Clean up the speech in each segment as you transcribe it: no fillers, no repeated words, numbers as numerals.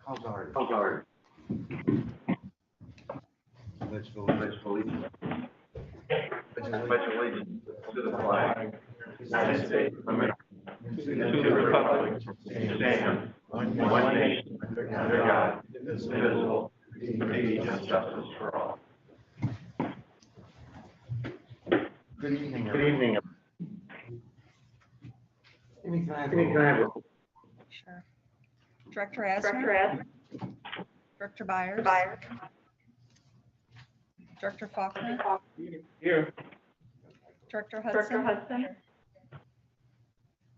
Call to order. Call to order. Pledge allegiance. Pledge allegiance To the flag of the United States of America, to the republic which stands one nation under God, indivisible, with liberty and justice for all. Good evening. Good evening. Amy, can I have a Sure. Director Asner? Director Byers? Director Faulkner? Here. Director Hudson?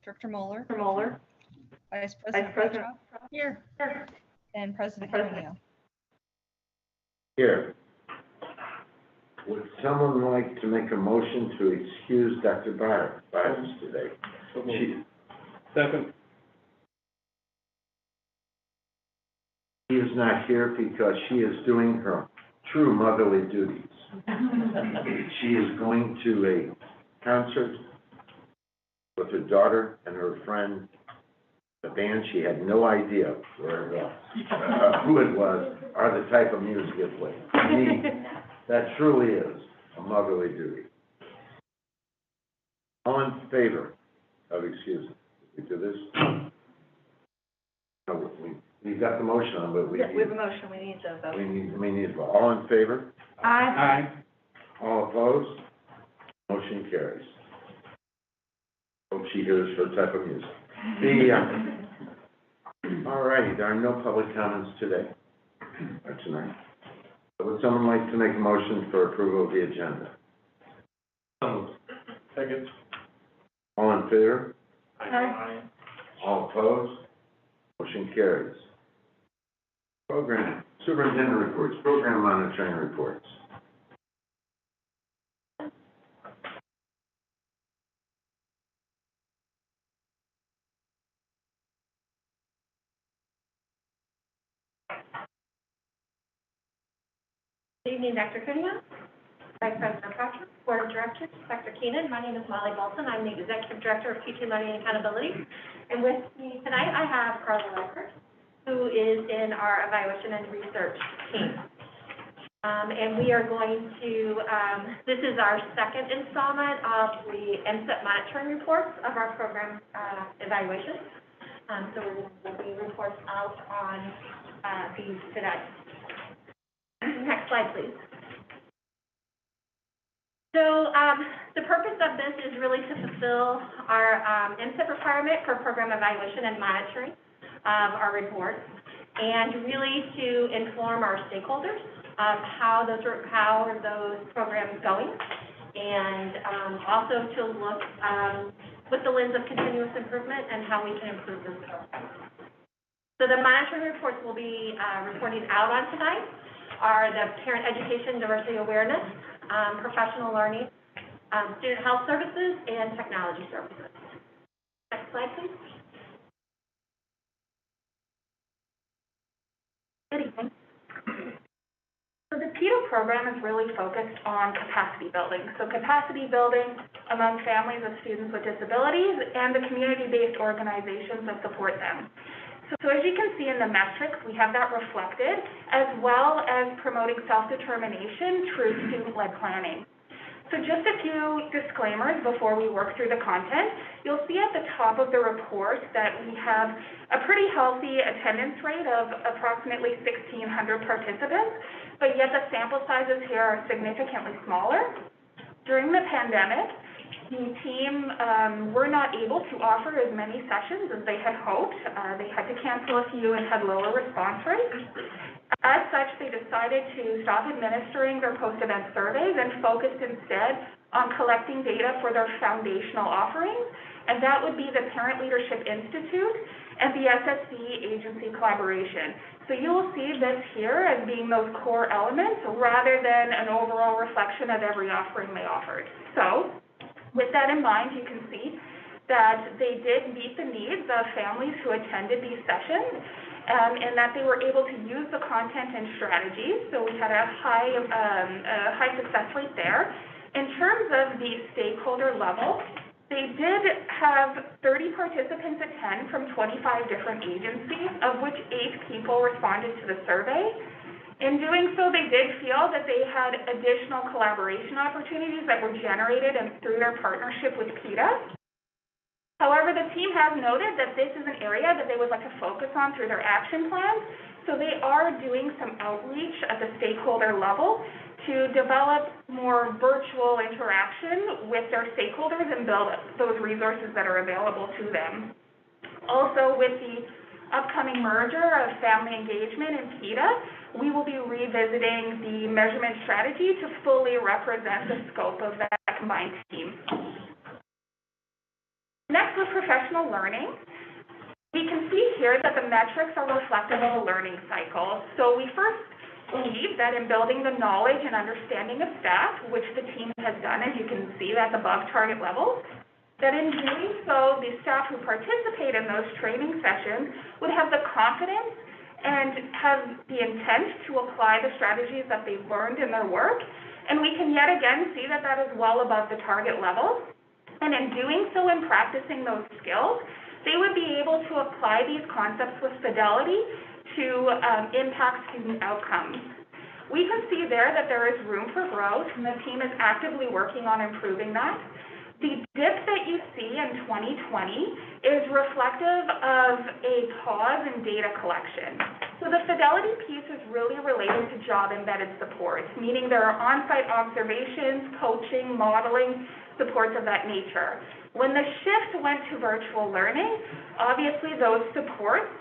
Director Moeller? Vice President Petrov? Here. And President Carnegie. Here. Would someone like to make a motion to excuse Dr. Byers today? Second. She is not here because she is doing her true motherly duties. She is going to a concert with her daughter and her friend, the band. She had no idea where it was, who it was, or the type of music it played. To me, that truly is a motherly duty. All in favor of excusing? We do this? No, we've got the motion on, but we have a motion, we need to vote. We need to vote. All in favor? Aye. All opposed? Motion carries. Hope she hears her type of music. All righty, there are no public comments today, or tonight. Would someone like to make a motion for approval of the agenda? Second. All in favor? Aye. All opposed? Motion carries. Program, superintendent reports, program monitoring reports. Good evening, Dr. Cunningham, Vice President Patrick, Board of Directors, Dr. Keenan. My name is Molly Bolton. I'm the Executive Director of Teaching, Learning, and Accountability. And with me tonight, I have Carla Walker, who is in our evaluation and research team. And we are going to, this is our second installment of the MSIP monitoring reports of our program evaluation. So we're going to be reports out on these today. Next slide, please. So the purpose of this is really to fulfill our MSIP requirement for program evaluation and monitoring of our reports, and really to inform our stakeholders of how are those programs going, and also to look with the lens of continuous improvement and how we can improve those programs. So the monitoring reports we'll be reporting out on tonight are the parent education, diversity awareness, professional learning, student health services, and technology services. Next slide, please. Good evening. So the PEDO program is really focused on capacity building. So capacity building among families of students with disabilities and the community-based organizations that support them. So as you can see in the metrics, we have that reflected, as well as promoting self-determination through student-led planning. So just a few disclaimers before we work through the content. You'll see at the top of the report that we have a pretty healthy attendance rate of approximately 1,600 participants, but yet the sample sizes here are significantly smaller. During the pandemic, the team were not able to offer as many sessions as they had hoped. They had to cancel a few and had lower response rates. As such, they decided to stop administering their post-event surveys and focused instead on collecting data for their foundational offerings, and that would be the Parent Leadership Institute and the SSD agency collaboration. So you will see this here as being those core elements rather than an overall reflection of every offering they offered. So with that in mind, you can see that they did meet the needs of families who attended these sessions, and that they were able to use the content and strategies. So we had a high success rate there. In terms of the stakeholder level, They did have 30 participants attend from 25 different agencies, of which 8 people responded to the survey. In doing so, they did feel that they had additional collaboration opportunities that were generated through their partnership with PETA. However, the team has noted that this is an area that they would like to focus on through their action plans, so they are doing some outreach at the stakeholder level to develop more virtual interaction with their stakeholders and build those resources that are available to them. Also, with the upcoming merger of family engagement and PETA, we will be revisiting the measurement strategy to fully represent the scope of that combined team. Next was professional learning. We can see here that the metrics are reflective of a learning cycle. So we first believe that in building the knowledge and understanding of staff, which the team has done, as you can see, that's above target levels, that in doing so, the staff who participate in those training sessions would have the confidence and have the intent to apply the strategies that they've learned in their work. And we can yet again see that that is well above the target level. And in doing so and practicing those skills, they would be able to apply these concepts with fidelity to impact student outcomes. We can see there that there is room for growth, and the team is actively working on improving that. The dip that you see in 2020 is reflective of a pause in data collection. So the fidelity piece is really related to job-embedded supports, meaning there are on-site observations, coaching, modeling, supports of that nature. When the shift went to virtual learning, obviously those supports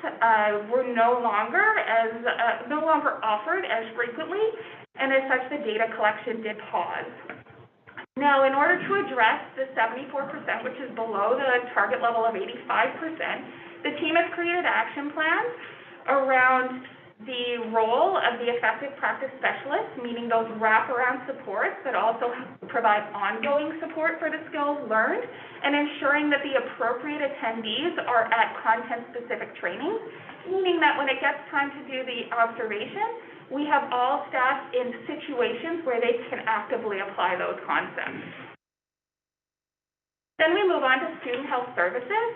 were no longer offered as frequently, and as such the data collection did pause. Now, in order to address the 74%, which is below the target level of 85%, the team has created action plans around the role of the effective practice specialist, meaning those wraparound supports that also provide ongoing support for the skills learned, and ensuring that the appropriate attendees are at content-specific training, meaning that when it gets time to do the observation, we have all staff in situations where they can actively apply those concepts. Then we move on to student health services.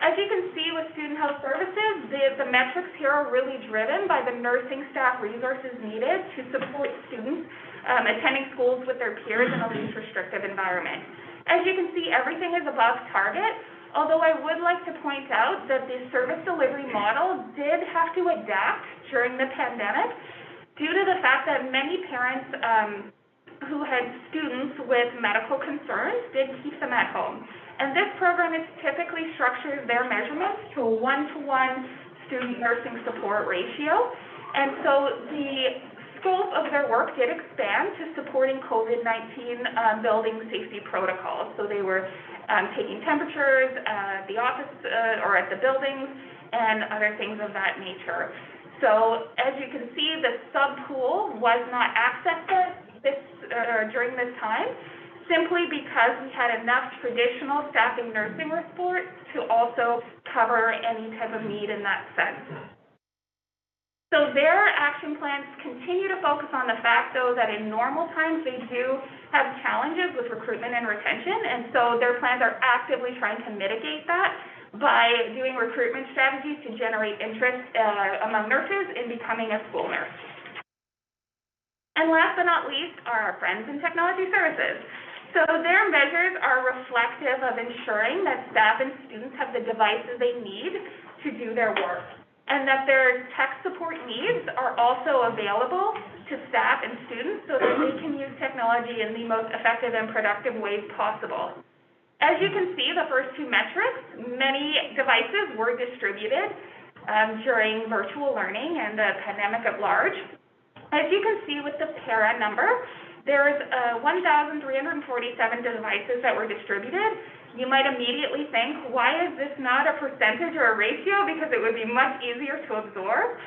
As you can see with student health services, the metrics here are really driven by the nursing staff resources needed to support students attending schools with their peers in a least restrictive environment. As you can see, everything is above target, although I would like to point out that the service delivery model did have to adapt during the pandemic due to the fact that many parents who had students with medical concerns did keep them at home. And this program is typically structured their measurements to a 1-to-1 student nursing support ratio. And so the scope of their work did expand to supporting COVID-19 building safety protocols. So they were taking temperatures at the office or at the buildings and other things of that nature. So as you can see, the subpool was not accessed during this time, simply because we had enough traditional staffing nursing reports to also cover any type of need in that sense. So their action plans continue to focus on the fact, though, that in normal times they do have challenges with recruitment and retention, and so their plans are actively trying to mitigate that by doing recruitment strategies to generate interest among nurses in becoming a school nurse. And last but not least are our friends in technology services. So their measures are reflective of ensuring that staff and students have the devices they need to do their work, and that their tech support needs are also available to staff and students so that they can use technology in the most effective and productive ways possible. As you can see, the first two metrics, many devices were distributed during virtual learning and the pandemic at large. As you can see with the para number, there's 1,347 devices that were distributed. You might immediately think, why is this not a percentage or a ratio? Because it would be much easier to absorb.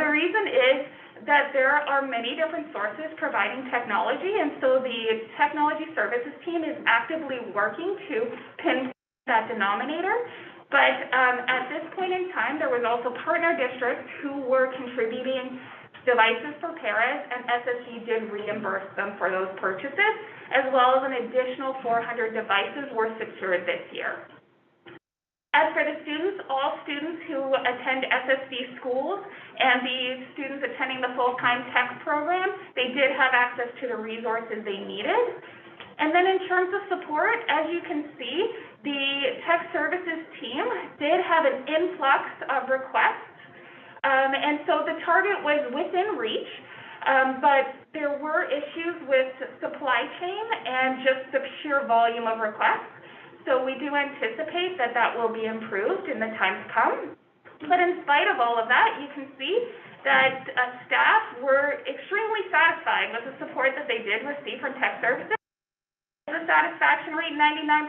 The reason is that there are many different sources providing technology, and so the technology services team is actively working to pinpoint that denominator. But at this point in time, there was also partner districts who were contributing devices for paras, and SSD did reimburse them for those purchases, as well as an additional 400 devices were secured this year. As for the students, all students who attend SSD schools and the students attending the full-time tech program, they did have access to the resources they needed. And then in terms of support, as you can see, the tech services team did have an influx of requests. And so the target was within reach, but there were issues with supply chain and just the sheer volume of requests. So we do anticipate that that will be improved in the time to come. But in spite of all of that, you can see that staff were extremely satisfied with the support that they did receive from tech services. The satisfaction rate, 99%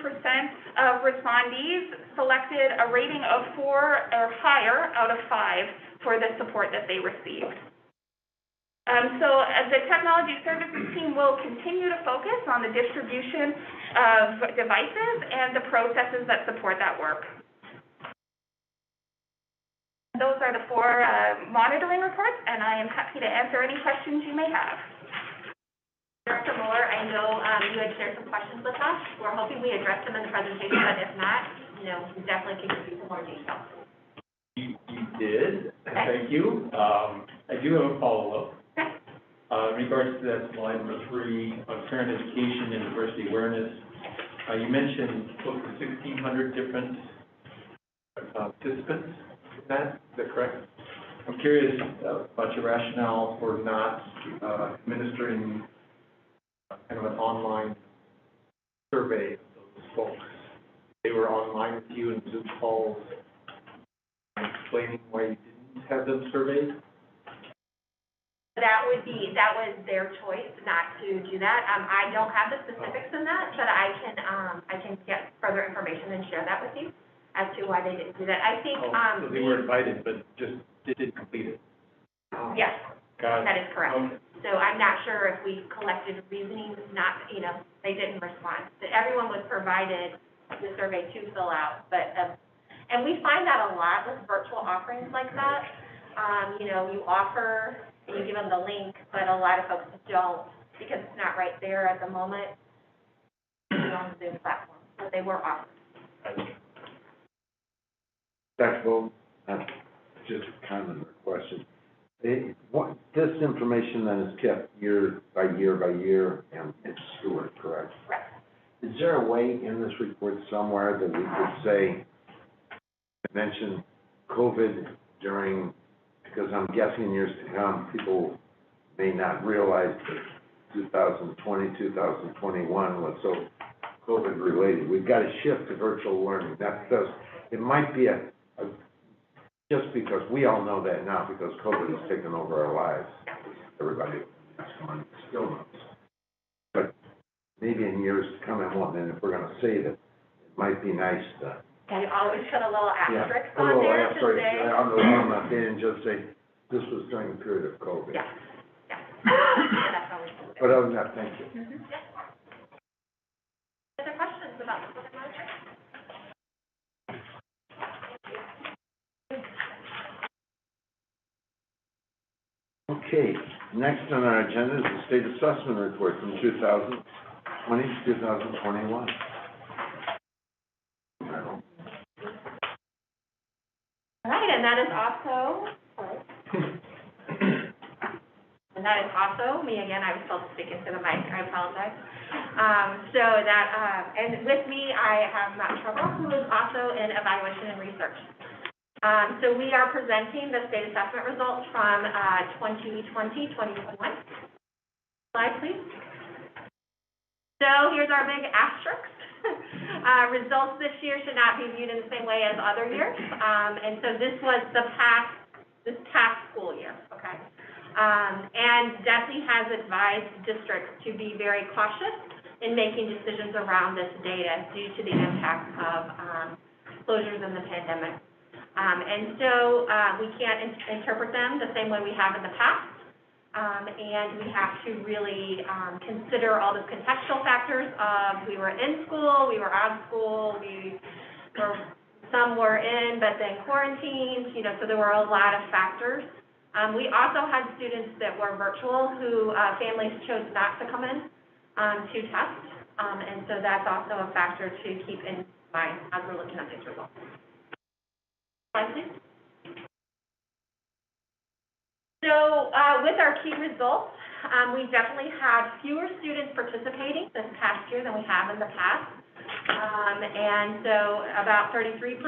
of respondees selected a rating of 4 or higher out of 5 for the support that they received. So the technology services team will continue to focus on the distribution of devices and the processes that support that work. Those are the 4 monitoring reports, and I am happy to answer any questions you may have. Director Mueller, I know you had shared some questions with us. We're hoping we addressed them in the presentation, but if not, we definitely can give you some more detail. You did, thank you. I do have a follow-up. In regards to that slide number 3 on parent education and diversity awareness, you mentioned close to 1,600 different participants in that. Is that correct? I'm curious about your rationale for not administering kind of an online survey of those folks. They were online with you in Zoom calls, explaining why you didn't have them surveyed? That was their choice not to do that. I don't have the specifics in that, but I can get further information and share that with you as to why they didn't do that. I think so they were invited, but just didn't complete it. Yes, Got it. that is correct. Okay. So I'm not sure if we collected reasonings, they didn't respond. Everyone was provided the survey to fill out, but and we find that a lot with virtual offerings like that. You offer and you give them the link, but a lot of folks don't because it's not right there at the moment on the Zoom platform. So they were offered. Dr. Bowles, just a comment or question. This information then is kept year by year, and it's stored, correct? Correct. Is there a way in this report somewhere that we could say, mention COVID during, because I'm guessing in years to come, people may not realize that 2020, 2021 was so COVID related. We've got to shift to virtual learning. It might be just because we all know that now because COVID has taken over our lives. Everybody still knows. But maybe in years to come, it won't. And if we're going to say that, it might be nice to. And you always put a little asterisk a on little there to asterisk say. on the bottom of it and just say, this was during the period of COVID. Yeah. That's always good. But other than that, thank you. Other questions about the public monitoring? Okay, next on our agenda is the state assessment report from 2020 to 2021. All right, and that is also me again. I was supposed to speak into the mic. I apologize. And with me, I have Matt Trouble, who is also in evaluation and research. So we are presenting the state assessment results from 2020-2021. Slide, please. So here's our big asterisk. Results this year should not be viewed in the same way as other years. And so this was this past school year, okay? And DESE has advised districts to be very cautious in making decisions around this data due to the impact of closures in the pandemic. And so we can't interpret them the same way we have in the past. And we have to really consider all the contextual factors of we were in school, we were out of school, some were in but then quarantined, so there were a lot of factors We also had students that were virtual who families chose not to come in to test, and so that's also a factor to keep in mind as we're looking at these results. Slide, please. So with our key results, we definitely had fewer students participating this past year than we have in the past. And so about 33%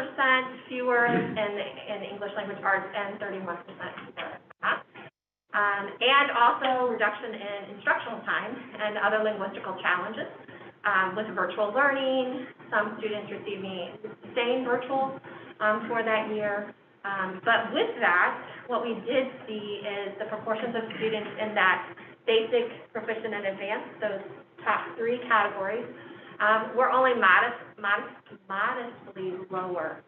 fewer in English language arts and 31% fewer in math. And also reduction in instructional time and other linguistical challenges with virtual learning, some students staying virtual for that year. But with that, what we did see is the proportions of students in that basic, proficient, and advanced, those top three categories, were only modestly lower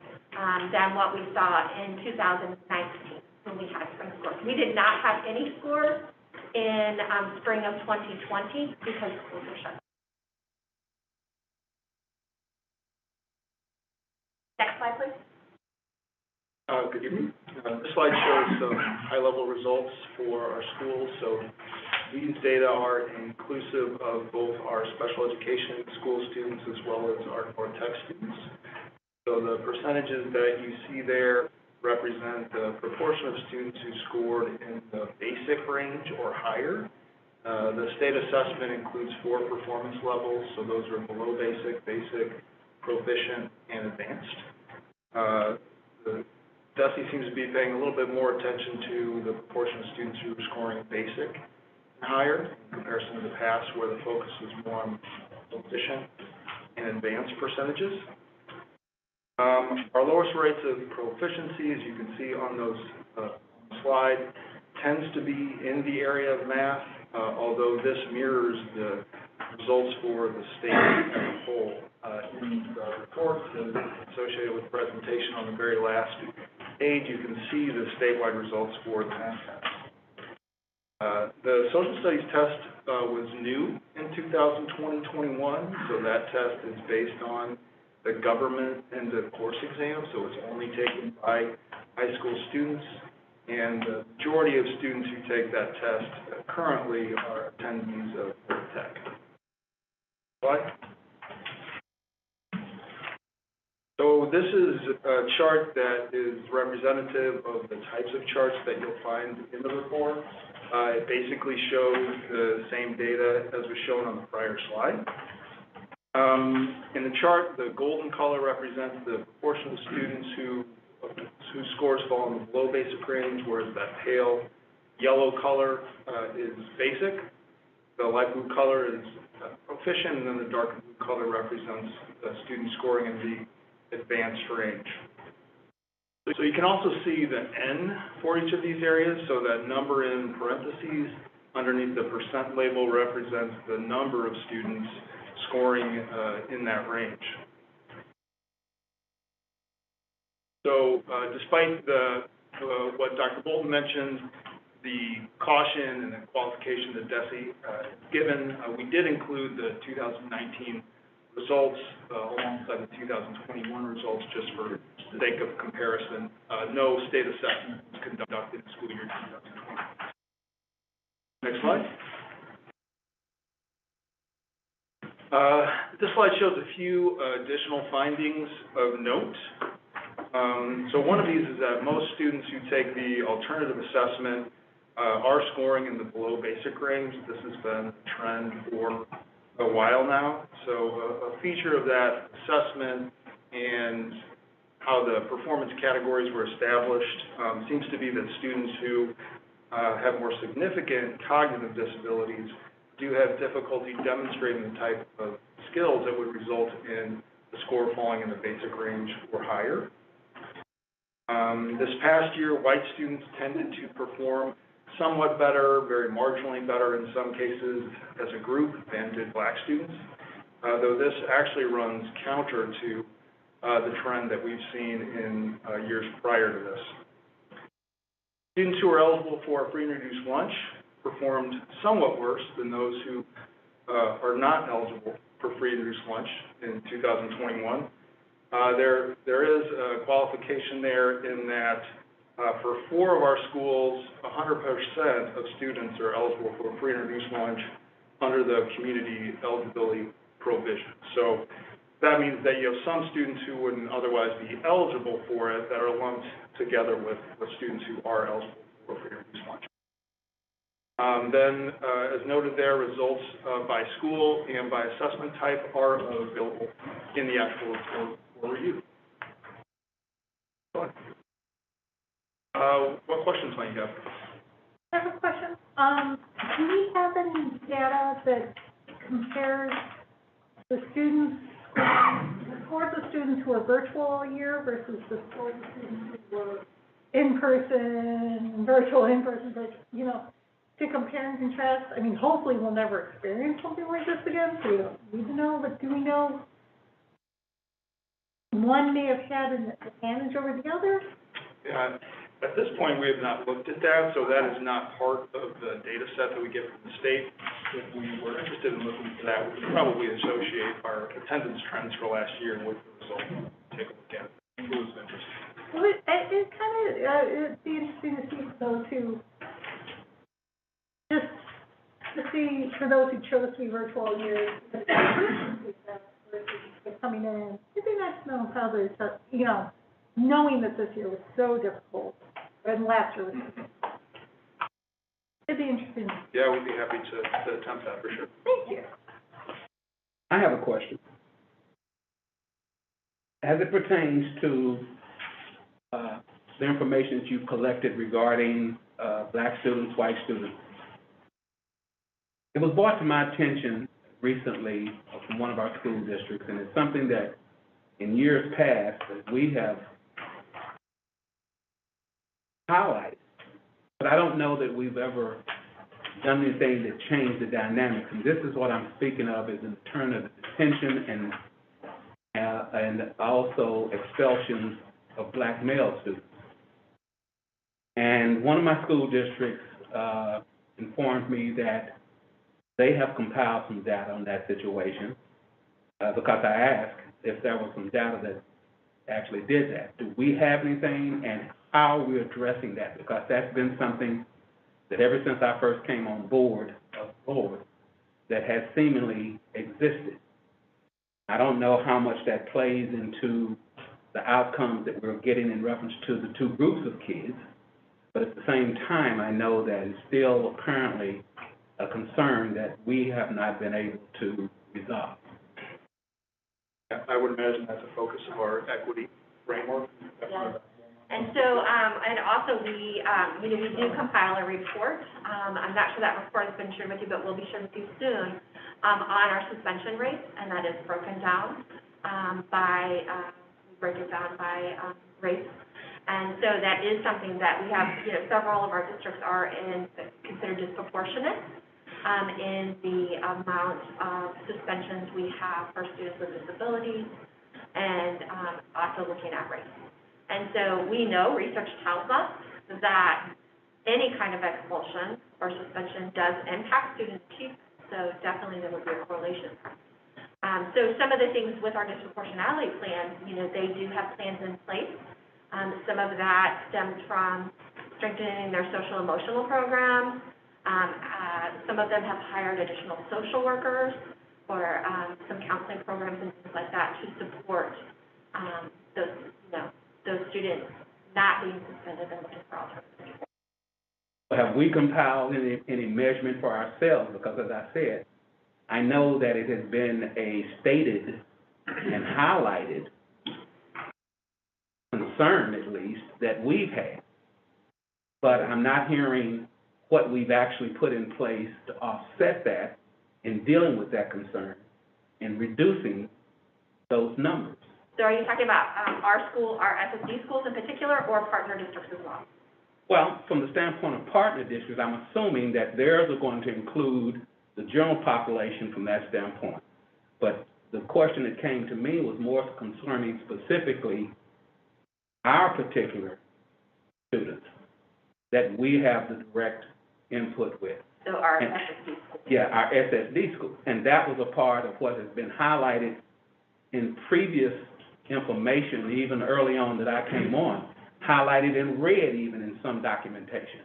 than what we saw in 2019 when we had spring scores. We did not have any scores in spring of 2020 because schools were shut. Next slide, please. Good evening. This slide shows some high-level results for our schools. So these data are inclusive of both our special education school students as well as our core tech students. So the percentages that you see there represent the proportion of students who scored in the basic range or higher. The state assessment includes 4 performance levels, so those are below basic, basic, proficient, and advanced. The DESE seems to be paying a little bit more attention to the proportion of students who are scoring basic and higher in comparison to the past, where the focus is more on proficient and advanced percentages. Our lowest rates of proficiency, as you can see on those slide, tends to be in the area of math, although this mirrors the results for the state as a whole. In the report associated with the presentation on the very last page, you can see the statewide results for the math test. The social studies test was new in 2020-21, so that test is based on the government and the course exam, so it's only taken by high school students, and the majority of students who take that test currently are attendees of tech. Slide. So this is a chart that is representative of the types of charts that you'll find in the report. It basically shows the same data as was shown on the prior slide. In the chart, the golden color represents the proportion of students whose scores fall in the below basic range, whereas that pale yellow color is basic. The light blue color is proficient, and then the dark blue color represents student scoring in the advanced range. So you can also see the N for each of these areas, so that number in parentheses underneath the percent label represents the number of students scoring in that range. So despite what Dr. Bolton mentioned, the caution and the qualification that DESE given, we did include the 2019 results alongside the 2021 results just for the sake of comparison. No state assessment was conducted in school year 2020. Next slide. This slide shows a few additional findings of note. So one of these is that most students who take the alternative assessment are scoring in the below basic range. This has been a trend for a while now. So a feature of that assessment and how the performance categories were established seems to be that students who have more significant cognitive disabilities do have difficulty demonstrating the type of skills that would result in the score falling in the basic range or higher. This past year, white students tended to perform somewhat better, very marginally better in some cases as a group than did black students, though this actually runs counter to the trend that we've seen in years prior to this. Students who are eligible for a free and reduced lunch performed somewhat worse than those who are not eligible for free and reduced lunch in 2021. There is a qualification there in that For 4 of our schools, 100% of students are eligible for free and reduced lunch under the community eligibility provision. So that means that you have some students who wouldn't otherwise be eligible for it that are lumped together with students who are eligible for free and reduced lunch. As noted there, results by school and by assessment type are available in the actual report for review. Go ahead. What questions might you have? I have a question. Do we have any data that compares the students, the scores of students who are virtual all year versus the scores of students who were in-person, virtual, you know, to compare and contrast? I mean, hopefully we'll never experience something like this again, so we don't need to know, but do we know one may have had an advantage over the other? Yeah. At this point, we have not looked at that, so that is not part of the data set that we get from the state. If we were interested in looking for that, we could probably associate our attendance trends for last year with the results. Take a look at it. It was interesting. Well, it'd be interesting to see for those who, just to see for those who chose to be virtual all year, versus coming in. It'd be nice to know how they're, you know, knowing that this year was so difficult, and last year was difficult. It'd be interesting. Yeah, we'd be happy to attempt that for sure. Thank you. I have a question. As it pertains to the information that you've collected regarding black students, white students, it was brought to my attention recently from one of our school districts, and it's something that in years past that we have highlighted, but I don't know that we've ever done anything that changed the dynamics. And this is what I'm speaking of, is in terms of detention and also expulsions of black male students. And one of my school districts informed me that they have compiled some data on that situation because I asked if there was some data that actually did that. Do we have anything, and how are we addressing that? Because that's been something that ever since I first came on board, that has seemingly existed. I don't know how much that plays into the outcomes that we're getting in reference to the two groups of kids, but at the same time, I know that it's still currently a concern that we have not been able to resolve. I would imagine that's a focus of our equity framework. Yes. And so, and also we, you know, we do compile a report. I'm not sure that report has been shared with you, but we'll be shared with you soon, on our suspension rates, and that is broken down by race. And so that is something that we have, you know, several of our districts are considered disproportionate in the amount of suspensions we have for students with disabilities, and also looking at race. And so we know, research tells us that any kind of expulsion or suspension does impact student achievement, so definitely there would be a correlation. So some of the things with our disproportionality plans, you know, they do have plans in place. Some of that stems from strengthening their social emotional programs. Some of them have hired additional social workers or some counseling programs and things like that to support those, you know, those students not being suspended and looking for alternatives. Have we compiled any measurement for ourselves? Because as I said, I know that it has been a stated and highlighted concern, at least, that we've had. But I'm not hearing what we've actually put in place to offset that in dealing with that concern and reducing those numbers. So are you talking about our school, our SSD schools in particular, or partner districts as well? Well, from the standpoint of partner districts, I'm assuming that theirs are going to include the general population from that standpoint. But the question that came to me was more concerning specifically our particular students that we have the direct input with. So our SSD schools. Yeah, our SSD schools. And that was a part of what has been highlighted in previous information, even early on that I came on, highlighted in red even in some documentation.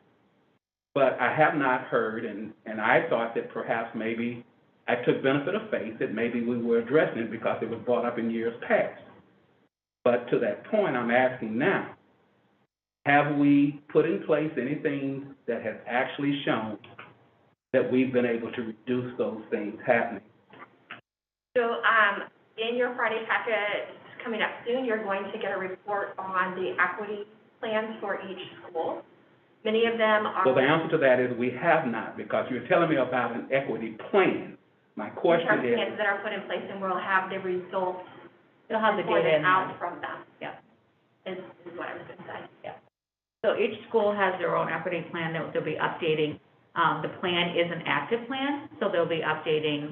But I have not heard, and I thought that perhaps maybe I took benefit of faith that maybe we were addressing it because it was brought up in years past. But to that point, I'm asking now, have we put in place anything that has actually shown that we've been able to reduce those things happening? So, in your Friday packet coming up soon, you're going to get a report on the equity plans for each school. Many of them are. Well, the answer to that is we have not, because you're telling me about an equity plan. My question is. Plans that are put in place, and we'll have the results. You'll have the data reported in out there. from them. Yeah. Is what I was going to say. Yeah. So each school has their own equity plan that they'll be updating. The plan is an active plan, so they'll be updating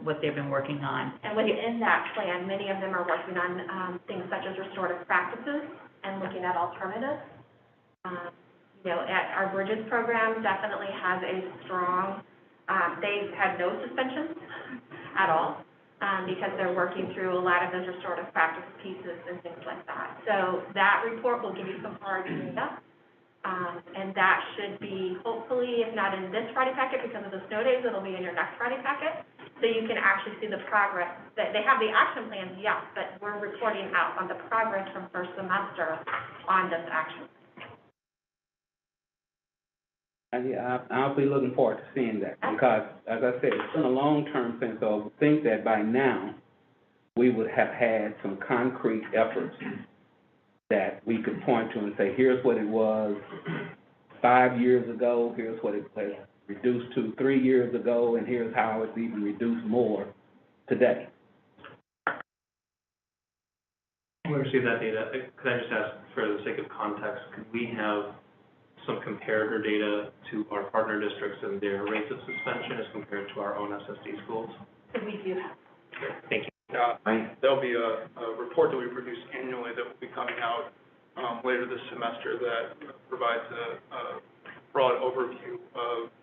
what they've been working on. And within that plan, many of them are working on things such as restorative practices and looking at alternatives. At our Bridges program definitely has a strong, they've had no suspensions at all because they're working through a lot of those restorative practice pieces and things like that. So that report will give you some hard data. And that should be, hopefully, if not in this Friday packet because of the snow days, it'll be in your next Friday packet. So you can actually see the progress. They have the action plans, yes, but we're reporting out on the progress from first semester on this action. I'll be looking forward to seeing that because, as I said, it's been a long-term thing, so I would think that by now we would have had some concrete efforts that we could point to and say, here's what it was 5 years ago, here's what it was reduced to 3 years ago, and here's how it's even reduced more today. When we receive that data, could I just ask, for the sake of context, could we have some comparator data to our partner districts and their rates of suspension as compared to our own SSD schools? We do have. Thank you. There'll be a report that we produce annually that will be coming out later this semester that provides a broad overview of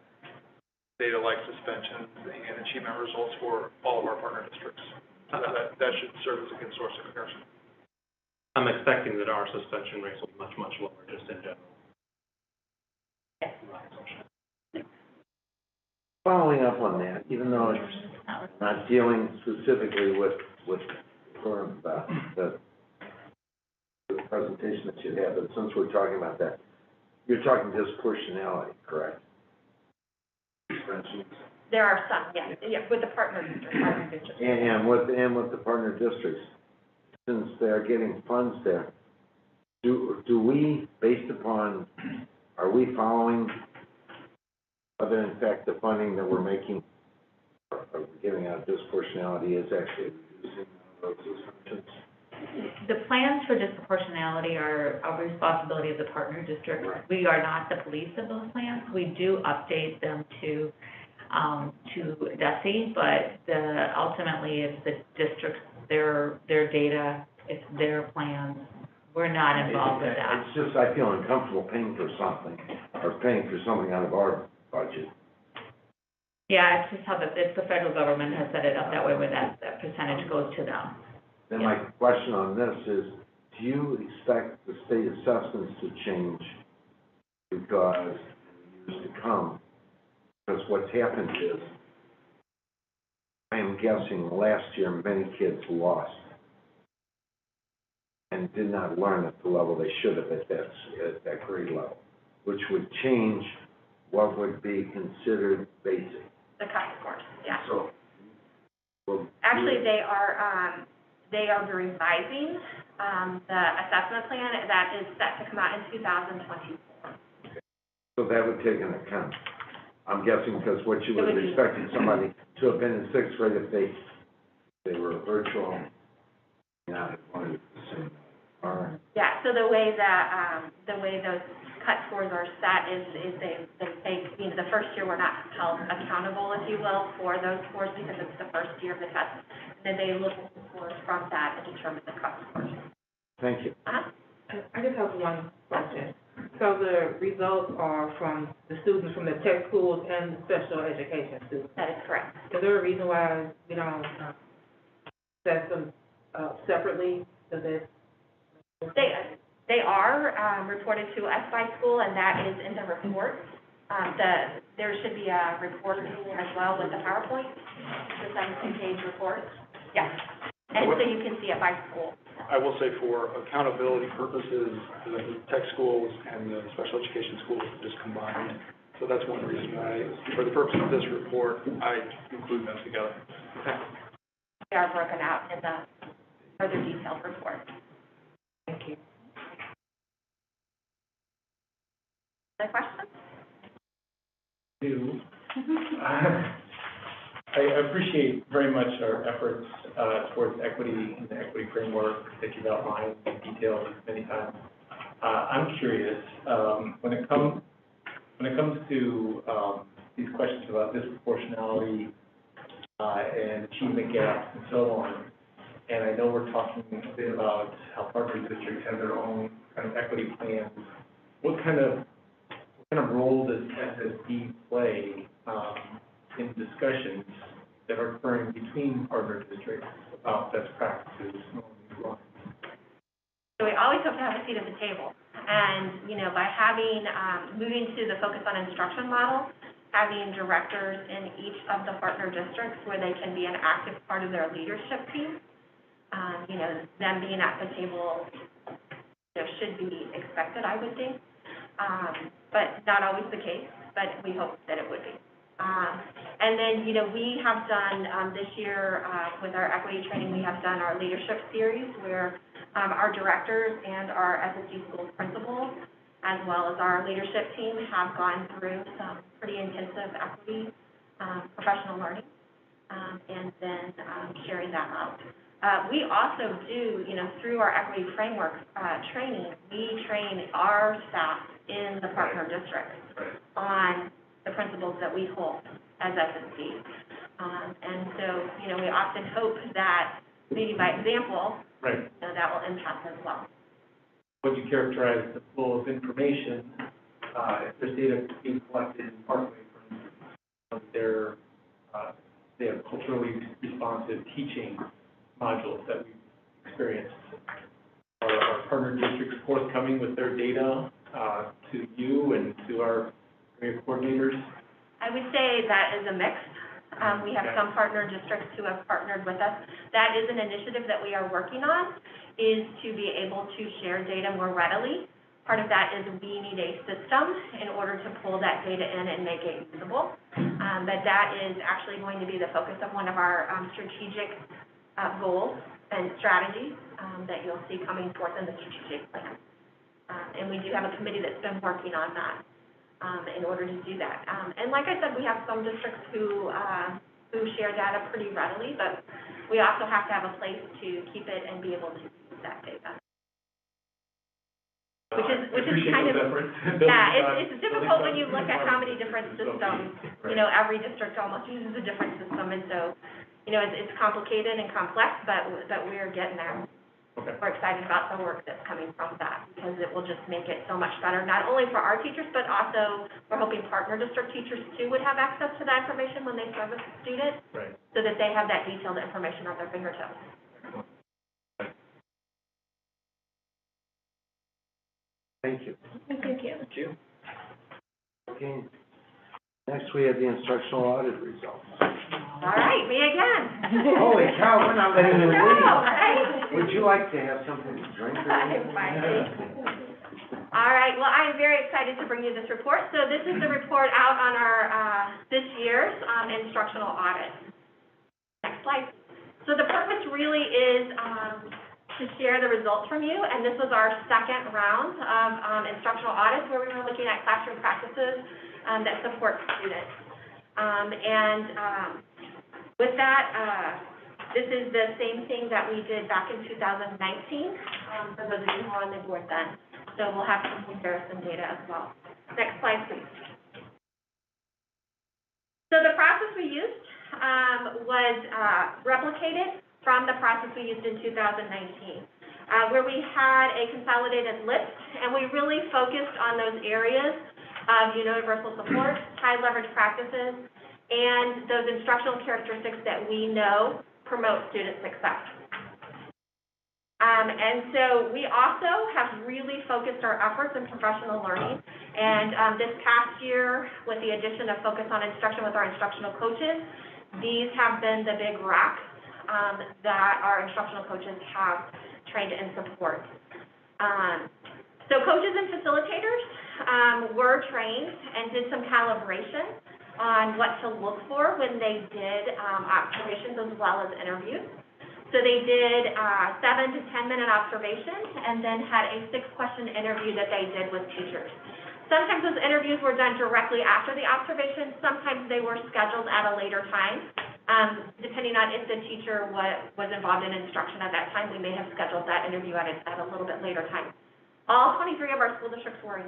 data like suspensions and achievement results for all of our partner districts. That should serve as a good source of comparison. I'm expecting that our suspension rates will be much, much lower just in general. Following up on that, even though it's not dealing specifically with the presentation that you have, but since we're talking about that, you're talking disproportionality, correct? There are some, yes, with the partner districts. And with the partner districts, since they're getting funds there, do we, based upon, are we following, other in fact, the funding that we're making, or giving out disproportionality is actually reducing those assumptions? The plans for disproportionality are a responsibility of the partner district. Right. We are not the police of those plans. We do update them to DESE, but ultimately it's the districts, their data, it's their plans. We're not involved with that. It's just, I feel uncomfortable paying for something, or paying for something out of our budget. Yeah, it's just how it's the federal government has set it up that way, where that percentage goes to them. Then my question on this is, do you expect the state assessments to change because in years to come? Because what's happened is, I am guessing last year many kids lost and did not learn at the level they should have at that grade level, which would change what would be considered basic. The cut scores, yeah. So, well, Actually, they are revising the assessment plan that is set to come out in 2024. so that would take into account. I'm guessing because what you would have expected somebody to have been in sixth grade if they were virtual, not at one percent. All right. Yeah, so the way those cut scores are set is they take, the first year we're not held accountable, if you will, for those scores because it's the first year of the test. Then they look at the scores from that and determine the cut scores. Thank you. I just have one question. So the results are from the students from the tech schools and the special education students? That is correct. Is there a reason why we don't set them separately? They are reported to us by school, and that is in the report. There should be a report in there as well with the PowerPoint, the 17-page report. Yes, and so you can see it by school. I will say for accountability purposes, the tech schools and the special education schools are just combined. So that's one reason why, for the purpose of this report, I include them together. They are broken out in the further detailed report. Thank you. Other questions? I appreciate very much our efforts towards equity and the equity framework that you've outlined in detail many times. I'm curious, when it comes to these questions about disproportionality and achievement gaps and so on, and I know we're talking a bit about how partner districts have their own kind of equity plans. What kind of role does SSD play in discussions that are occurring between partner districts about best practices along these lines? So we always hope to have a seat at the table. And, by having, moving to the focus on instruction model, having directors in each of the partner districts where they can be an active part of their leadership team, them being at the table, should be expected, I would think. But not always the case, but we hope that it would be. And then, we have done, this year, with our equity training, we have done our leadership series where our directors and our SSD school principals, as well as our leadership team, have gone through some pretty intensive equity professional learning, and then sharing that out. We also do, through our equity framework training, we train our staff in the partner districts on the principles that we hold as SSD. And so, we often hope that leading by example, that will impact as well. Would you characterize the flow of information, if there's data being collected partly from their culturally responsive teaching modules that we've experienced? Are partner districts forthcoming with their data to you and to our area coordinators? I would say that is a mix. We have some partner districts who have partnered with us. That is an initiative that we are working on, is to be able to share data more readily. Part of that is we need a system in order to pull that data in and make it usable. But that is actually going to be the focus of one of our strategic goals and strategies that you'll see coming forth in the strategic plan. And we do have a committee that's been working on that in order to do that. And like I said, we have some districts who share data pretty readily, but we also have to have a place to keep it and be able to use that data. Which is kind of, it's difficult when you look at how many different systems, every district almost uses a different system, and so, it's complicated and complex, but we're getting there. Okay. We're excited about the work that's coming from that, because it will just make it so much better, not only for our teachers, but also we're hoping partner district teachers too would have access to that information when they service a student, so that they have that detailed information at their fingertips. Thank you. Thank you. Thank you. Okay. Next, we have the instructional audit results. All right, me again. Holy cow, we're not letting you No, leave. right? Would you like to have something to drink or anything? All right, well, I am very excited to bring you this report. So this is the report out on our, this year's instructional audit. Next slide. So the purpose really is to share the results from you, and this was our second round of instructional audits where we were looking at classroom practices that support students. With that, this is the same thing that we did back in 2019, for those of you who were on the board then. So we'll have some comparison data as well. Next slide, please. So the process we used was replicated from the process we used in 2019, where we had a consolidated list, and we really focused on those areas of universal support, high leverage practices, and those instructional characteristics that we know promote student success. And so we also have really focused our efforts in professional learning. And this past year, with the addition of focus on instruction with our instructional coaches, these have been the big racks that our instructional coaches have trained and support. So coaches and facilitators were trained and did some calibration on what to look for when they did observations as well as interviews. So they did 7 to 10 minute observations and then had a 6-question interview that they did with teachers. Sometimes those interviews were done directly after the observation. Sometimes they were scheduled at a later time. Depending on if the teacher was involved in instruction at that time, we may have scheduled that interview at a little bit later time. All 23 of our school districts were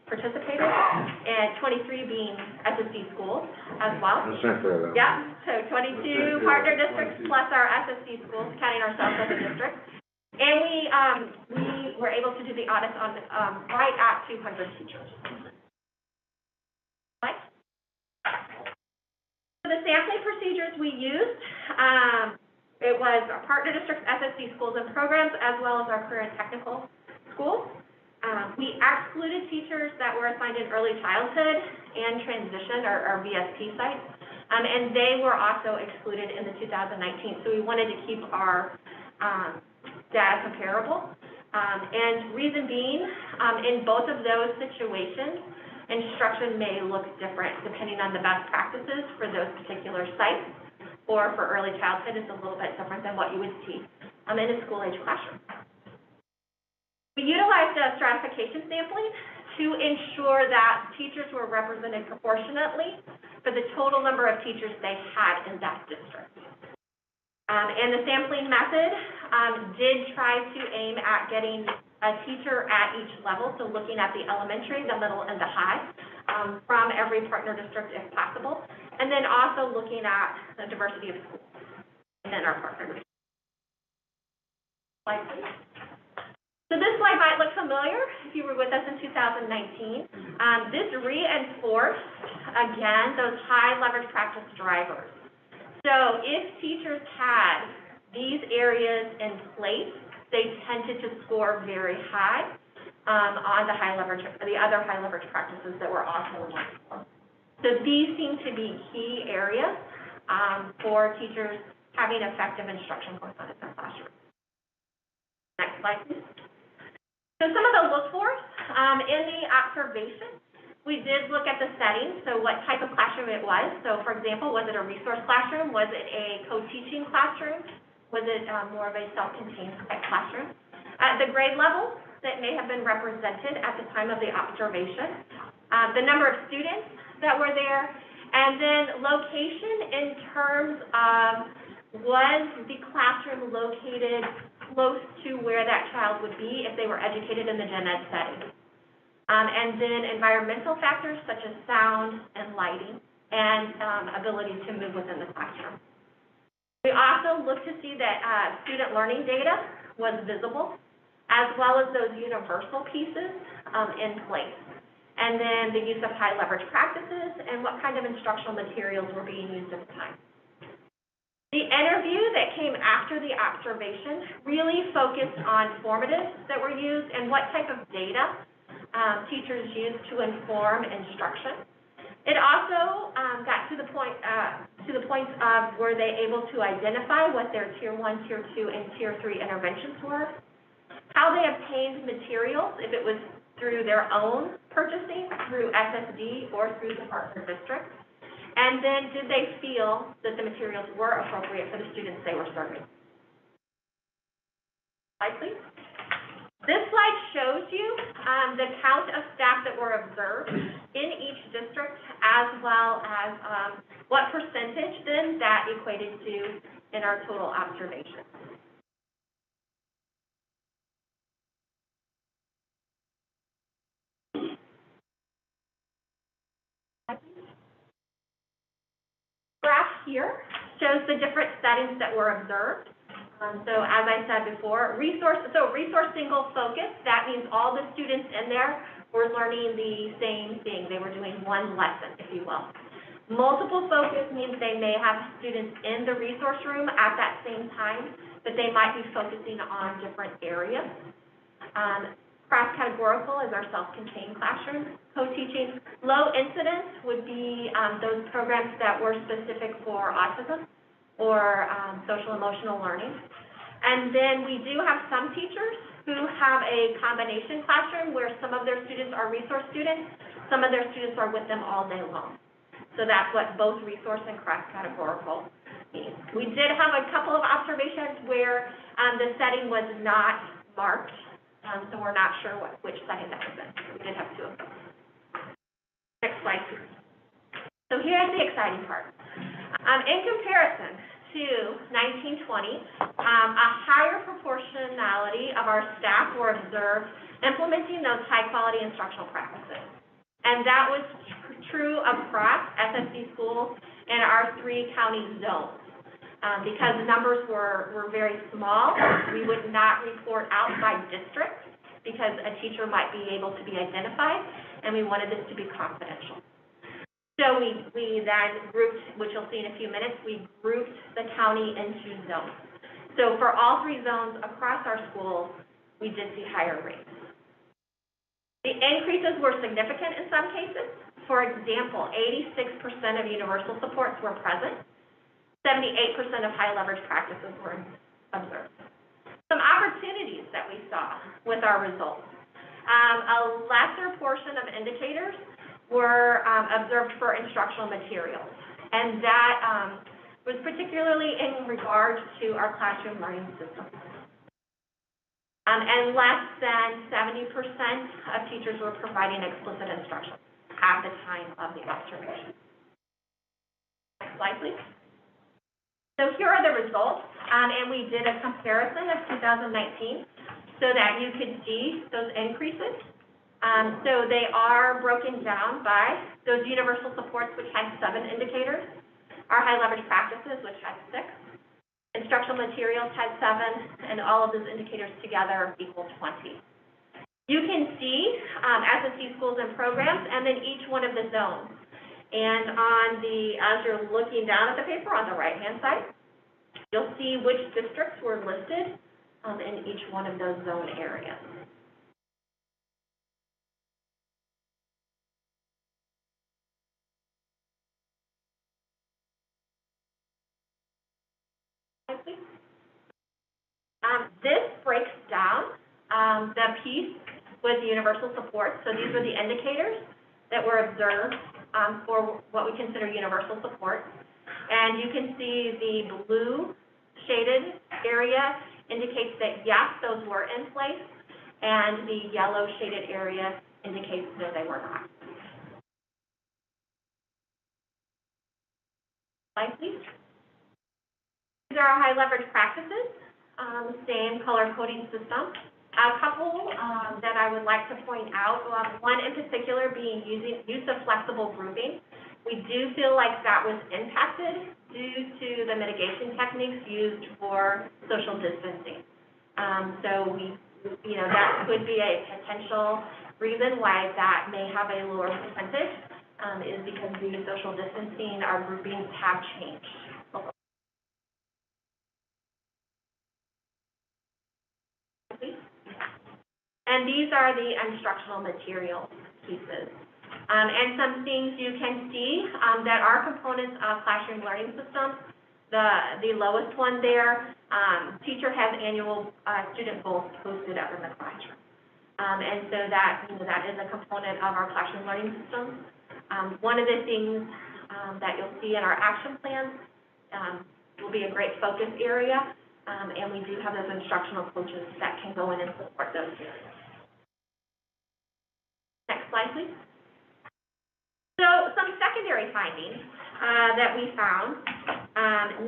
participated, and 23 being SSD schools as well. That's not fair, though. Yeah, so 22 partner districts plus our SSD schools, counting ourselves as a district. And we were able to do the audits on right at 200 teachers. Right? So the sampling procedures we used, it was our partner districts, SSD schools and programs, as well as our career and technical schools. We excluded teachers that were assigned in early childhood and transition, or VSP sites, and they were also excluded in the 2019. So we wanted to keep our data comparable. And reason being, in both of those situations, instruction may look different depending on the best practices for those particular sites. Or for early childhood, it's a little bit different than what you would see in a school-age classroom. We utilized stratification sampling to ensure that teachers were represented proportionately for the total number of teachers they had in that district. And the sampling method did try to aim at getting a teacher at each level, so looking at the elementary, the middle, and the high from every partner district if possible. And then also looking at the diversity of schools within our partner district. Slide, please. So this slide might look familiar if you were with us in 2019. This reinforced, again, those high leverage practice drivers. So if teachers had these areas in place, they tended to score very high on the high leverage, the other high leverage practices that were also looked for. So these seem to be key areas for teachers having effective instruction going on in their classroom. Next slide, please. So some of the look-fors in the observation, we did look at the setting, so what type of classroom it was. So for example, was it a resource classroom? Was it a co-teaching classroom? Was it more of a self-contained type classroom? The grade level that may have been represented at the time of the observation, the number of students that were there, and then location in terms of was the classroom located close to where that child would be if they were educated in the gen ed setting. And then environmental factors such as sound and lighting and ability to move within the classroom. We also looked to see that student learning data was visible, as well as those universal pieces in place. And then the use of high leverage practices and what kind of instructional materials were being used at the time. The interview that came after the observation really focused on formatives that were used and what type of data teachers used to inform instruction. It also got to the point of were they able to identify what their Tier 1, Tier 2, and Tier 3 interventions were, how they obtained materials, if it was through their own purchasing, through SSD, or through the partner district, and then did they feel that the materials were appropriate for the students they were serving. Slide, please. This slide shows you the count of staff that were observed in each district, as well as what percentage then that equated to in our total observation. Graph here shows the different settings that were observed. So as I said before, resource single focus, that means all the students in there were learning the same thing. They were doing one lesson, if you will. Multiple focus means they may have students in the resource room at that same time but they might be focusing on different areas. Cross-categorical is our self-contained classroom co-teaching. Low incidence would be those programs that were specific for autism or social emotional learning. And then we do have some teachers who have a combination classroom where some of their students are resource students, some of their students are with them all day long. So that's what both resource and cross-categorical means. We did have a couple of observations where the setting was not marked, so we're not sure which setting that was in. We did have two of them. Next slide, please. So here's the exciting part. In comparison to 1920, a higher proportionality of our staff were observed implementing those high-quality instructional practices. And that was true across SSD schools in our 3 county zones. Because the numbers were very small, we would not report out by district because a teacher might be able to be identified, and we wanted this to be confidential. So we then grouped, which you'll see in a few minutes, we grouped the county into zones. So for all 3 zones across our schools, we did see higher rates. The increases were significant in some cases. For example, 86% of universal supports were present. 78% of high leverage practices were observed. Some opportunities that we saw with our results. A lesser portion of indicators were observed for instructional materials, and that was particularly in regards to our classroom learning systems. And less than 70% of teachers were providing explicit instruction at the time of the observation. Next slide, please. So here are the results, and we did a comparison of 2019 so that you could see those increases. So they are broken down by those universal supports, which had 7 indicators, our high leverage practices, which had 6, instructional materials had 7, and all of those indicators together equal 20. You can see SSD schools and programs, and then each one of the zones. And as you're looking down at the paper on the right-hand side, you'll see which districts were listed in each one of those zone areas. This breaks down the piece with universal support. So these are the indicators that were observed for what we consider universal support. And you can see the blue shaded area indicates that yes, those were in place, and the yellow shaded area indicates no, they were not. Slide, please. These are our high leverage practices, same color coding system. A couple that I would like to point out, one in particular being use of flexible grouping. We do feel like that was impacted due to the mitigation techniques used for social distancing. So that could be a potential reason why that may have a lower percentage, is because due to social distancing, our groupings have changed. And these are the instructional materials pieces. And some things you can see that are components of classroom learning systems. The lowest one there, teacher has annual student goals posted up in the classroom. And so that is a component of our classroom learning systems. One of the things that you'll see in our action plans will be a great focus area, and we do have those instructional coaches that can go in and support those areas. Next slide, please. So some secondary findings that we found, 91%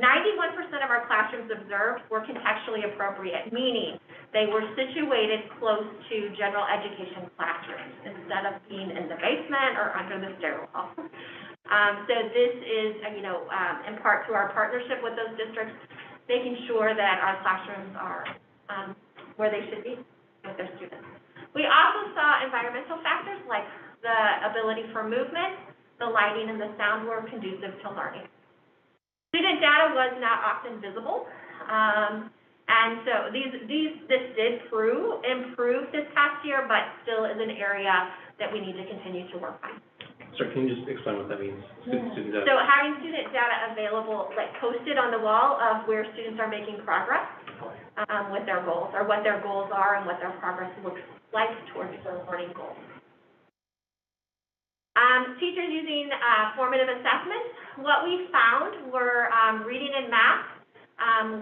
of our classrooms observed were contextually appropriate, meaning they were situated close to general education classrooms instead of being in the basement or under the stairwell. So this is, in part to our partnership with those districts, making sure that our classrooms are where they should be with their students. We also saw environmental factors like the ability for movement, the lighting, and the sound were conducive to learning. Student data was not often visible, And so this did improve this past year, but still is an area that we need to continue to work on. Sir, can you just explain what that means? Student data. So having student data available, like posted on the wall of where students are making progress with their goals, or what their goals are and what their progress looks like towards their learning goals. Teachers using formative assessments. What we found were reading and math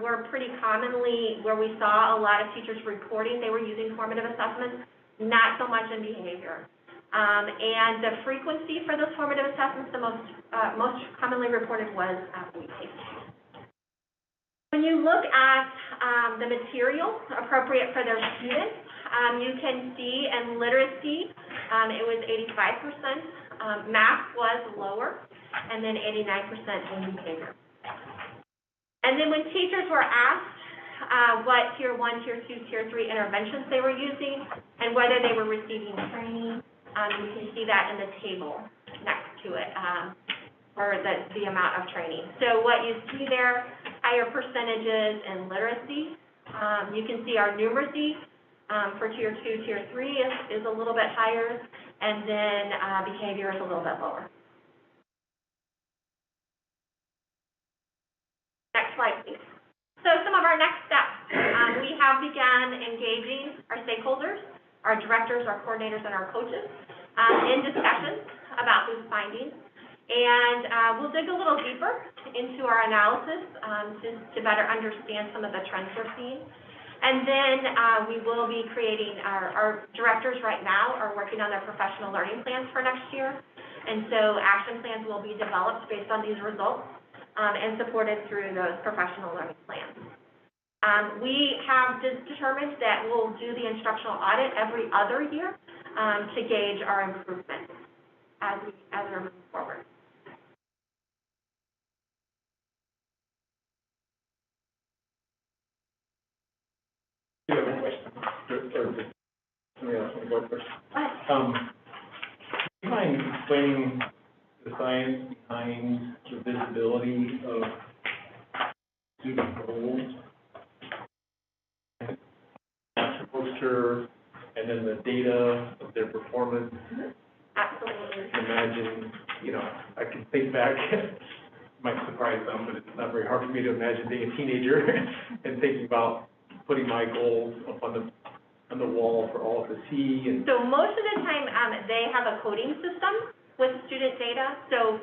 were pretty commonly where we saw a lot of teachers reporting they were using formative assessments, not so much in behavior. And the frequency for those formative assessments, the most commonly reported was weekly. When you look at the material appropriate for their students, you can see in literacy, it was 85%, math was lower, and then 89% in behavior. And then when teachers were asked what Tier 1, Tier 2, Tier 3 interventions they were using, and whether they were receiving training, you can see that in the table next to it, for the amount of training. So what you see there, higher percentages in literacy. You can see our numeracy for Tier 2, Tier 3 is a little bit higher, and then behavior is a little bit lower. Next slide, please. So some of our next steps. We have begun engaging our stakeholders, our directors, our coordinators, and our coaches in discussions about these findings. And we'll dig a little deeper into our analysis to better understand some of the trends we're seeing. And then we will be creating, our directors right now are working on their professional learning plans for next year. And so action plans will be developed based on these results and supported through those professional learning plans. We have determined that we'll do the instructional audit every other year to gauge our improvement as we're moving forward. Do you have a question? Or just somebody else want to go first? Do you mind explaining the science behind the visibility of student goals? Poster, and then the data of their performance. Absolutely. I can imagine, I can think back, might surprise some, but it's not very hard for me to imagine being a teenager and thinking about putting my goals up on the wall for all to see. And so most of the time, they have a coding system with student data, so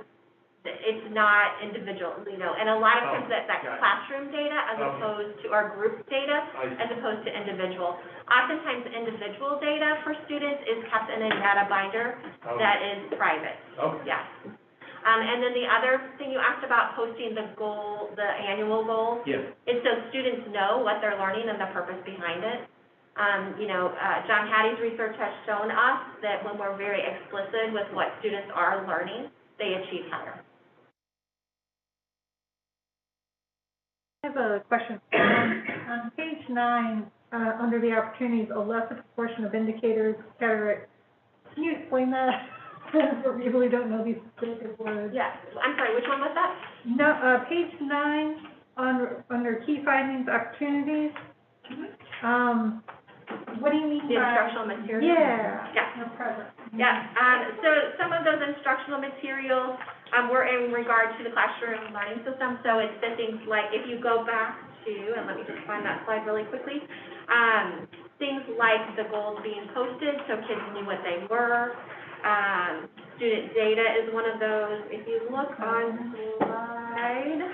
it's not individual, and a lot of times that's classroom data as opposed to our group data as opposed to individual. Oftentimes individual data for students is kept in a data binder that is private. Okay. Yes. And then the other thing you asked about posting the goal, the annual goal, is so students know what they're learning and the purpose behind it. John Hattie's research has shown us that when we're very explicit with what students are learning, they achieve higher. I have a question. On page 9, under the opportunities, a lesser proportion of indicators, etc. Can you explain that? For people who don't know these specific words. Yes. I'm sorry, which one was that? No, page 9, under key findings, opportunities. What do you mean The by? instructional materials? Yeah. No present. Yeah, so some of those instructional materials were in regard to the classroom learning system, so it's the things like, if you go back to, and let me just find that slide really quickly, things like the goals being posted, so kids knew what they were. Student data is one of those. If you look on slide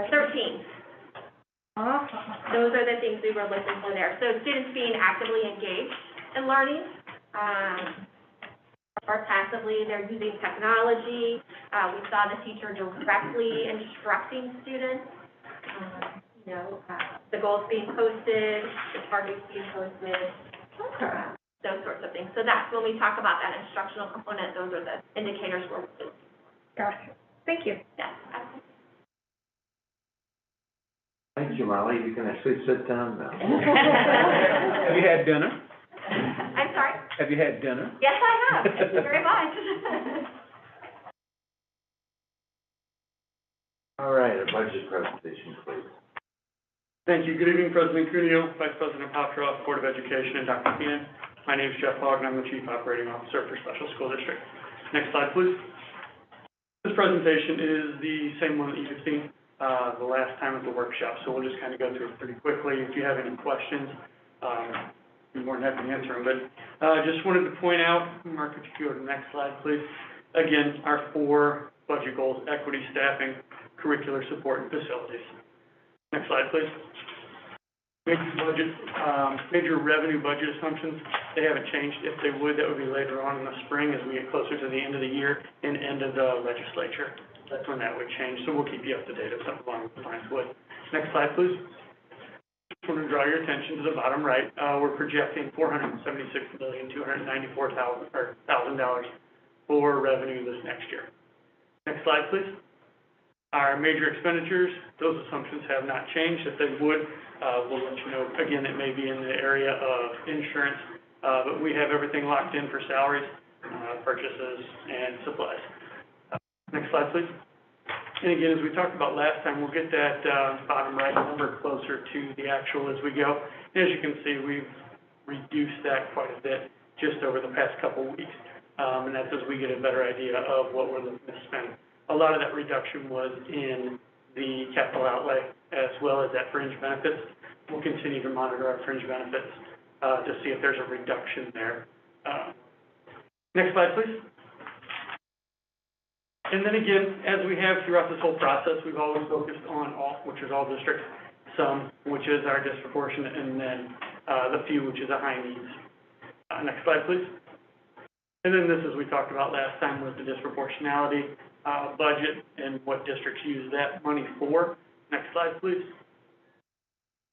13. Those are the things we were looking for there. So students being actively engaged in learning, or passively, they're using technology. We saw the teacher directly instructing students. The goals being posted, the targets being posted, those sorts of things. So that's when we talk about that instructional component, those are the indicators we're looking for. Gotcha. Thank you. Yes, absolutely. Thank you, Molly. You can actually sit down now. Have you had dinner? I'm sorry? Have you had dinner? Yes, I have. Thank you very much. All right, a budget presentation, please. Thank you. Good evening, President Cuneo, Vice President Poptroff, Board of Education, and Dr. Keenan. My name is Jeff Hogg, and I'm the Chief Operating Officer for Special School District. Next slide, please. This presentation is the same one that you've seen the last time at the workshop, so we'll just kind of go through it pretty quickly. If you have any questions, I'd be more than happy to answer them. But just wanted to point out, Mark, if you go to the next slide, please. Again, our 4 budget goals: equity, staffing, curricular support, and facilities. Next slide, please. Major revenue budget assumptions, they haven't changed. If they would, that would be later on in the spring as we get closer to the end of the year and end of the legislature. That's when that would change, so we'll keep you up to date if something along those lines would. Next slide, please. Just want to draw your attention to the bottom right. We're projecting $476,294,000 for revenue this next year. Next slide, please. Our major expenditures, those assumptions have not changed. If they would, we'll let you know. Again, it may be in the area of insurance, but we have everything locked in for salaries, purchases, and supplies. Next slide, please. And again, as we talked about last time, we'll get that bottom right number closer to the actual as we go. And as you can see, we've reduced that quite a bit just over the past couple weeks, and that's as we get a better idea of what we're looking to spend. A lot of that reduction was in the capital outlay as well as at fringe benefits. We'll continue to monitor our fringe benefits to see if there's a reduction there. Next slide, please. And then again, as we have throughout this whole process, we've always focused on all, which is all districts, some, which is our disproportionate, and then the few, which is a high needs. Next slide, please. And then this, as we talked about last time, was the disproportionality budget and what districts use that money for. Next slide, please.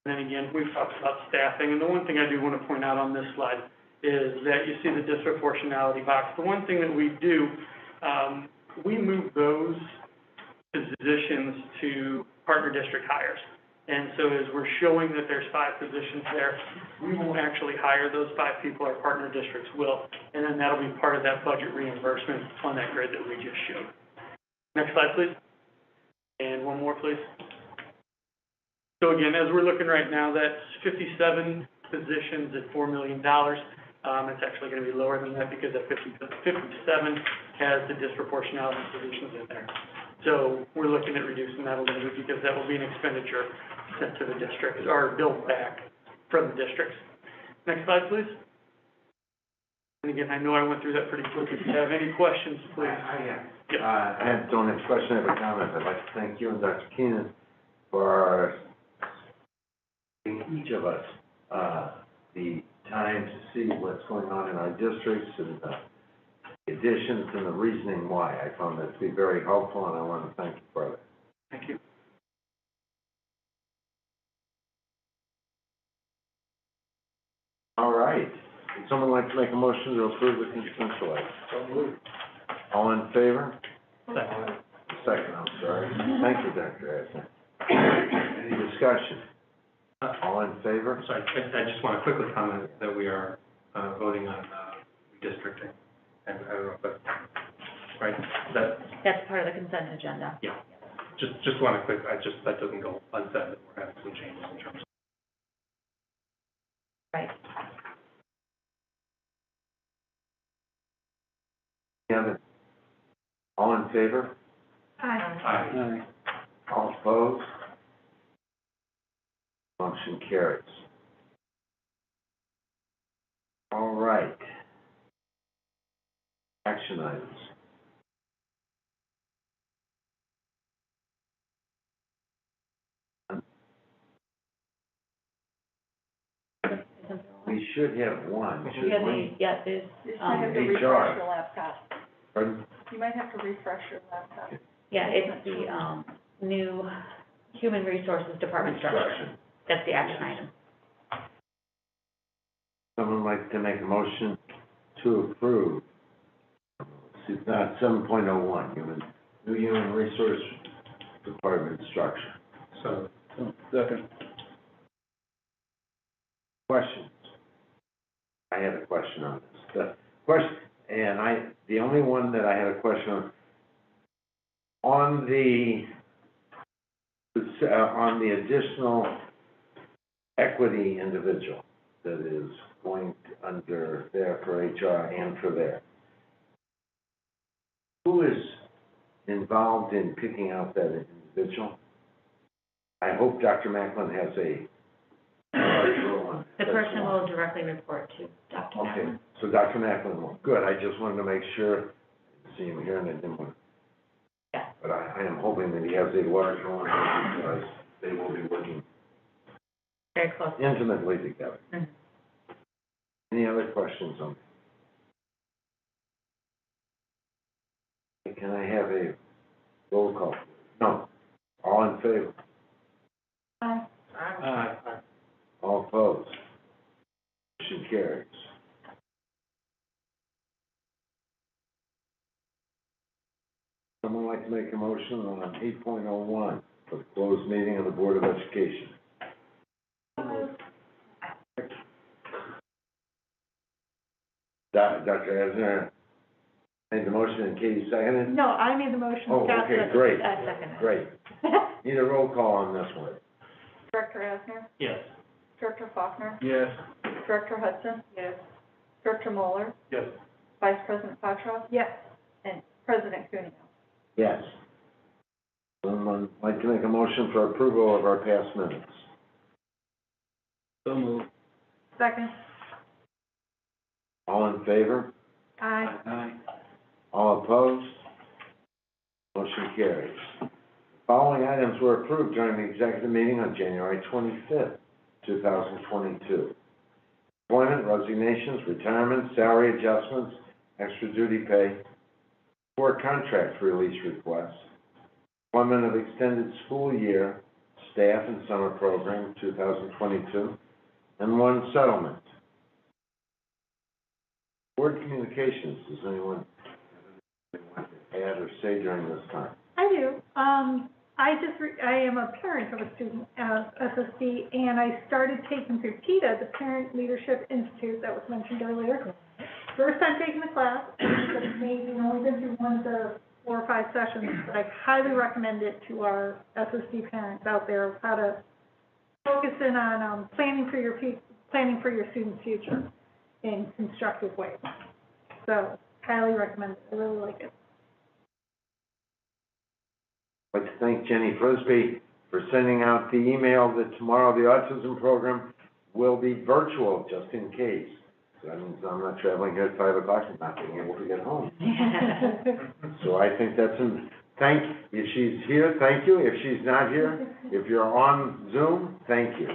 And then again, we've talked about staffing, and the one thing I do want to point out on this slide is that you see the disproportionality box. The one thing that we do, we move those positions to partner district hires. And so as we're showing that there's 5 positions there, we won't actually hire those 5 people, our partner districts will, and then that'll be part of that budget reimbursement on that grid that we just showed. Next slide, please. And one more, please. So again, as we're looking right now, that's 57 positions at $4 million. It's actually going to be lower than that because that 57 has the disproportionality positions in there. So we're looking at reducing that a little bit because that will be an expenditure sent to the district or billed back from the districts. Next slide, please. And again, I know I went through that pretty quick. If you have any questions, please. I don't have a question, I have a comment. I'd like to thank you and Dr. Keenan for giving each of us the time to see what's going on in our districts and the additions and the reasoning why. I found that to be very helpful, and I want to thank you for that. Thank you. All right. Would someone like to make a motion to approve the consent list? So moved. All in favor? Second. Second, I'm sorry. Thank you, Dr. Asner. Any discussion? All in favor? Sorry, I just want to quickly comment that we are voting on redistricting. And I don't know if that's, right, That's part of the consent agenda. yeah. Just want to that doesn't go unsaid that we're having some changes in terms of. Right. Yeah. All in favor? Aye. All opposed? Motion carries. All right. Action items. We should have one, We shouldn't have we? this, You might have to refresh HR. your laptop. Pardon? You might have to refresh your laptop. yeah, it's the, new human resources department structure. Instruction. That's the action item. Someone like to make a motion to approve 7.01, new human resource department structure. So, Second. Questions? I had a question on this. The question, and the only one that I had a question on the on the additional equity individual that is going under there for HR and for there. Who is involved in picking out that individual? I hope Dr. Macklin has a large role in it. The person will directly report to Dr. Okay, Allen. so Dr. Macklin will, good, I just wanted to make sure, see him here and I didn't want to. Yeah. But I am hoping that he has a large role in it because they will be working Very close. intimately together. Mhm. Any other questions on that? Can I have a roll call? No. All in favor? Aye. Aye. All opposed? Motion carries. Someone like to make a motion on 8.01 for the closed meeting of the Board of Education? Dr. Asner made the motion and Katie seconded? No, I made the motion. Oh, Scott okay, seconded. great, I second it. great. Need a roll call on this one. Director Asner? Yes. Director Faulkner? Yes. Director Hudson? Yes. Director Mueller? Yes. Vice President Petrov? Yes. And President Cuneo? Yes. Someone like to make a motion for approval of our past minutes? So moved. Second. All in favor? Aye. Aye. All opposed? Motion carries. Following items were approved during the executive meeting on January 25th, 2022. Employment, resignations, retirement, salary adjustments, extra duty pay, 4 contract release requests, employment of extended school year, staff and summer program 2022, and 1 settlement. Board communications, does anyone want to add or say during this time? I do. I am a parent of a student at SSD, and I started taking through PETA, the Parent Leadership Institute that was mentioned earlier. First time taking the class, it's amazing. I've only been through 1 to 4 or 5 sessions, but I highly recommend it to our SSD parents out there of how to focus in on planning for your student's future in constructive ways. So, highly recommend it. I really like it. I'd like to thank Jenny Frisbee for sending out the email that tomorrow the autism program will be virtual, just in case. So that means I'm not traveling here at 5 o'clock and not being able to get home. So I think that's if she's here, thank you. If she's not here, if you're on Zoom, thank you.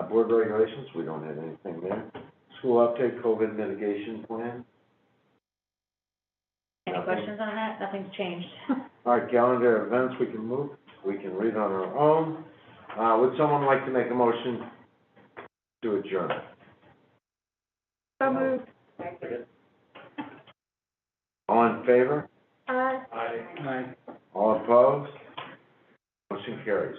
Board regulations, we don't have anything there. School update, COVID mitigation plan. Any questions on that? Nothing's changed. All right, calendar events, we can move, we can read on our own. Would someone like to make a motion to adjourn? So moved. All in favor? Aye. Aye. Aye. All opposed? Motion carries.